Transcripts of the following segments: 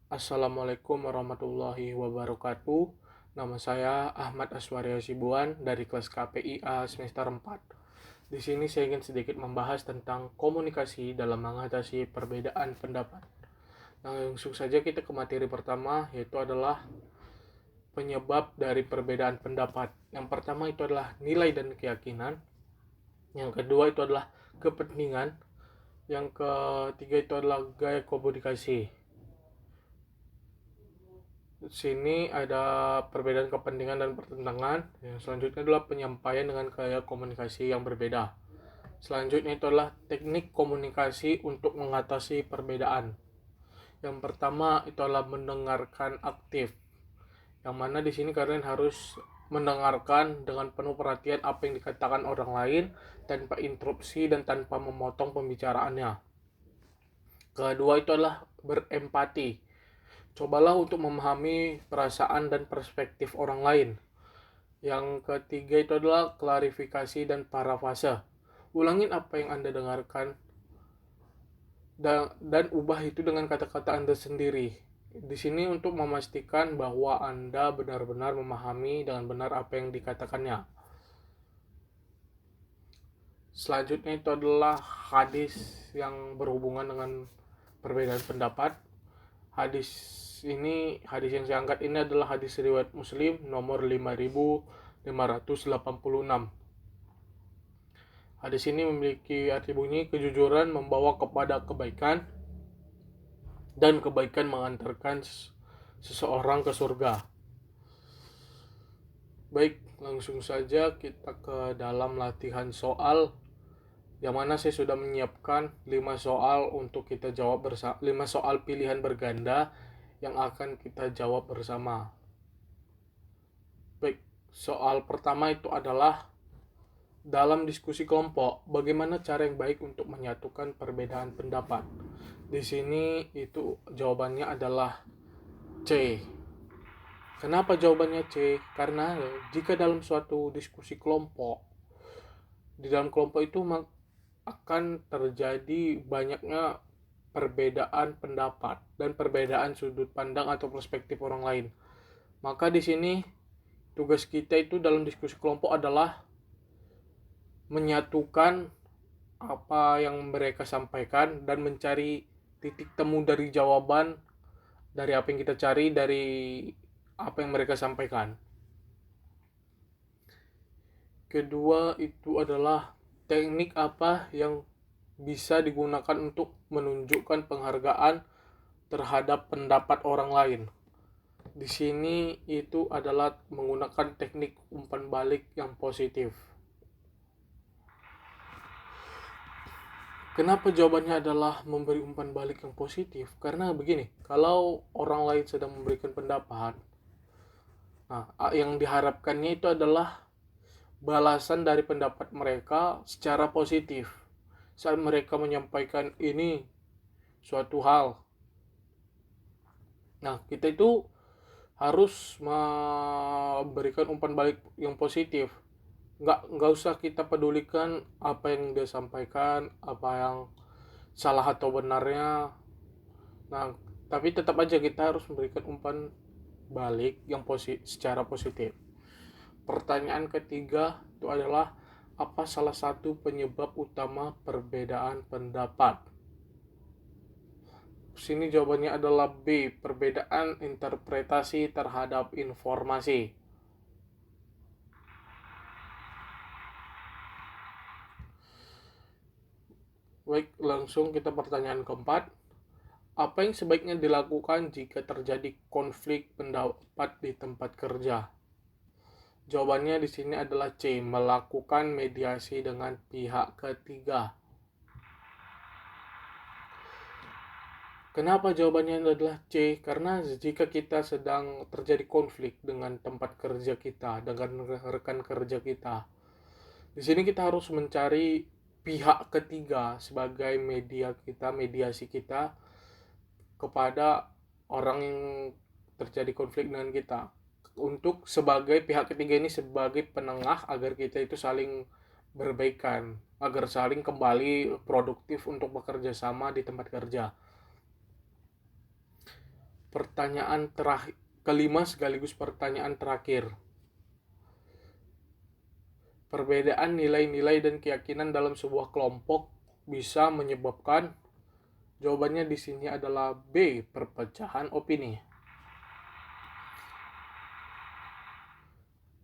Assalamualaikum warahmatullahi wabarakatuh. Nama saya Ahmad Aswarya Sibuan dari kelas KPIA semester 4. Di sini saya ingin sedikit membahas tentang komunikasi dalam mengatasi perbedaan pendapat. Langsung saja kita ke materi pertama, yaitu adalah penyebab dari perbedaan pendapat. Yang pertama itu adalah nilai dan keyakinan. Yang kedua itu adalah kepentingan. Yang ketiga itu adalah gaya komunikasi. Sini ada perbedaan kepentingan dan pertentangan. Yang selanjutnya adalah penyampaian dengan gaya komunikasi yang berbeda. Selanjutnya itu adalah teknik komunikasi untuk mengatasi perbedaan. Yang pertama itu adalah mendengarkan aktif. Yang mana di sini kalian harus mendengarkan dengan penuh perhatian apa yang dikatakan orang lain tanpa interupsi dan tanpa memotong pembicaraannya. Kedua itu adalah berempati. Cobalah untuk memahami perasaan dan perspektif orang lain. Yang ketiga itu adalah klarifikasi dan parafase. Ulangin apa yang Anda dengarkan dan ubah itu dengan kata-kata Anda sendiri. Di sini untuk memastikan bahwa Anda benar-benar memahami dengan benar apa yang dikatakannya. Selanjutnya itu adalah hadis yang berhubungan dengan perbedaan pendapat. Hadis hadis yang saya angkat ini adalah hadis riwayat Muslim nomor 5586. Hadis ini memiliki arti bunyi kejujuran membawa kepada kebaikan dan kebaikan mengantarkan seseorang ke surga. Baik, langsung saja kita ke dalam latihan soal yang mana saya sudah menyiapkan 5 soal untuk kita jawab bersama, 5 soal pilihan berganda yang akan kita jawab bersama. Baik, soal pertama itu adalah dalam diskusi kelompok, bagaimana cara yang baik untuk menyatukan perbedaan pendapat? Di sini itu jawabannya adalah C. Kenapa jawabannya C? Karena jika dalam suatu diskusi kelompok, di dalam kelompok itu akan terjadi banyaknya perbedaan pendapat dan perbedaan sudut pandang atau perspektif orang lain. Maka di sini tugas kita itu dalam diskusi kelompok adalah menyatukan apa yang mereka sampaikan dan mencari titik temu dari jawaban dari apa yang kita cari dari apa yang mereka sampaikan. Kedua itu adalah teknik apa yang bisa digunakan untuk menunjukkan penghargaan terhadap pendapat orang lain. Di sini itu adalah menggunakan teknik umpan balik yang positif. Kenapa jawabannya adalah memberi umpan balik yang positif? Karena begini, kalau orang lain sedang memberikan pendapat, nah yang diharapkannya itu adalah balasan dari pendapat mereka secara positif. Saat mereka menyampaikan ini suatu hal, nah kita itu harus memberikan umpan balik yang positif. Nggak usah kita pedulikan apa yang dia sampaikan, apa yang salah atau benarnya. Nah, tapi tetap aja kita harus memberikan umpan balik yang secara positif. Pertanyaan ketiga itu adalah apa salah satu penyebab utama perbedaan pendapat? Sini jawabannya adalah B, perbedaan interpretasi terhadap informasi. Baik, langsung kita pertanyaan keempat. Apa yang sebaiknya dilakukan jika terjadi konflik pendapat di tempat kerja? Jawabannya di sini adalah C, melakukan mediasi dengan pihak ketiga. Kenapa jawabannya adalah C? Karena jika kita sedang terjadi konflik dengan tempat kerja kita, dengan rekan kerja kita, di sini kita harus mencari pihak ketiga sebagai mediasi kita kepada orang yang terjadi konflik dengan kita. Untuk sebagai pihak ketiga ini sebagai penengah agar kita itu saling berbaikan, agar saling kembali produktif untuk bekerja sama di tempat kerja. pertanyaan terakhir kelima sekaligus pertanyaan terakhir. Perbedaan nilai-nilai dan keyakinan dalam sebuah kelompok bisa menyebabkan, jawabannya di sini adalah B, perpecahan opini.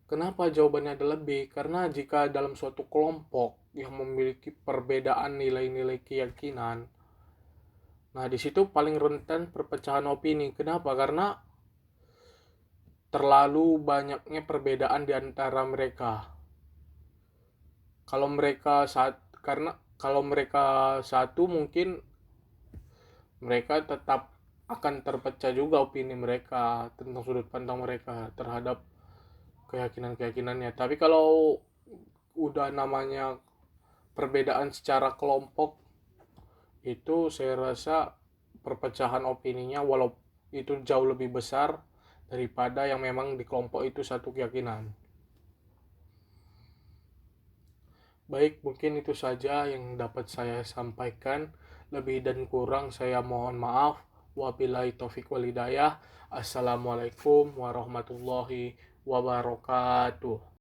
Kenapa jawabannya adalah B? Karena jika dalam suatu kelompok yang memiliki perbedaan nilai-nilai keyakinan, nah di situ paling rentan perpecahan opini. Kenapa? Karena terlalu banyaknya perbedaan di antara mereka. Kalau mereka satu, mungkin mereka tetap akan terpecah juga opini mereka tentang sudut pandang mereka terhadap keyakinan-keyakinannya. Tapi kalau udah namanya perbedaan secara kelompok, itu saya rasa perpecahan opininya walau itu jauh lebih besar daripada yang memang di kelompok itu satu keyakinan. Baik, mungkin itu saja yang dapat saya sampaikan. Lebih dan kurang saya mohon maaf. Wabillahi taufiq wal hidayah. Assalamualaikum warahmatullahi wabarakatuh.